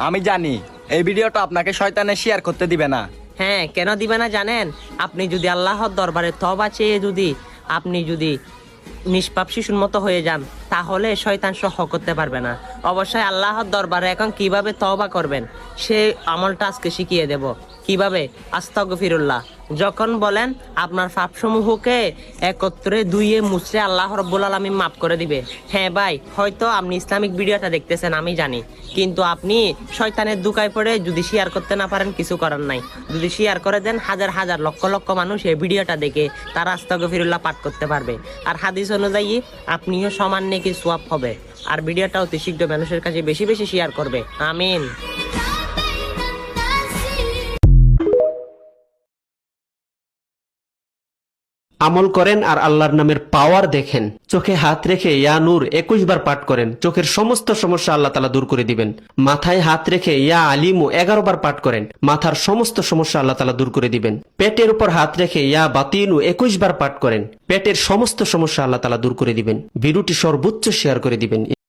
আমি জানি এই ভিডিওটা আপনাকে শয়তানে শেয়ার করতে দিবে না। হ্যাঁ, কেন দিবে না জানেন? আপনি যদি আল্লাহর দরবারে তওবা চেয়ে আপনি যদি নিষ্পাপ শিশুর মতো হয়ে যান, তাহলে শয়তান সহ্য করতে পারবে না। অবশ্যই আল্লাহর দরবারে এখন কিভাবে তওবা করবেন সে আমলটা আজকে শিখিয়ে দেব। কিভাবে? আস্তাগফিরুল্লাহ যখন বলেন আপনার পাপসমূহকে একত্রে ধুইয়ে মুছে আল্লাহ রাব্বুল আলামিন মাফ করে দিবে। হ্যাঁ ভাই, হয়তো আপনি ইসলামিক ভিডিওটা দেখতেছেন আমি জানি, কিন্তু আপনি শয়তানের দুকায় পড়ে যদি শেয়ার করতে না পারেন কিছু করার নাই। যদি শেয়ার করে দেন, হাজার হাজার লক্ষ লক্ষ মানুষ এই ভিডিওটা দেখে তারা আস্তাগফিরুল্লাহ পাঠ করতে পারবে। আর হাদিস অনুযায়ী আপনিও সমান নেকি সোয়াব হবে। আর ভিডিওটা অতি শীঘ্র মানুষের কাছে বেশি বেশি শেয়ার করবে। আমিন। আমল করেন আর আল্লাহর নামের পাওয়ার দেখেন। চোখে হাত রেখে ইয়া নূর 21 বার পাঠ করেন, চোখের সমস্ত সমস্যা আল্লাহ তাআলা দূর করে দিবেন। মাথায় হাত রেখে ইয়া আলিমু 11 বার পাঠ করেন, মাথার সমস্ত সমস্যা আল্লাহ তাআলা দূর করে দিবেন। পেটের উপর হাত রেখে ইয়া বাতিনু 21 বার পাঠ করেন, পেটের সমস্ত সমস্যা আল্লাহ তাআলা দূর করে দিবেন। ভিডিওটি সর্বোচ্চ শেয়ার করে দিবেন।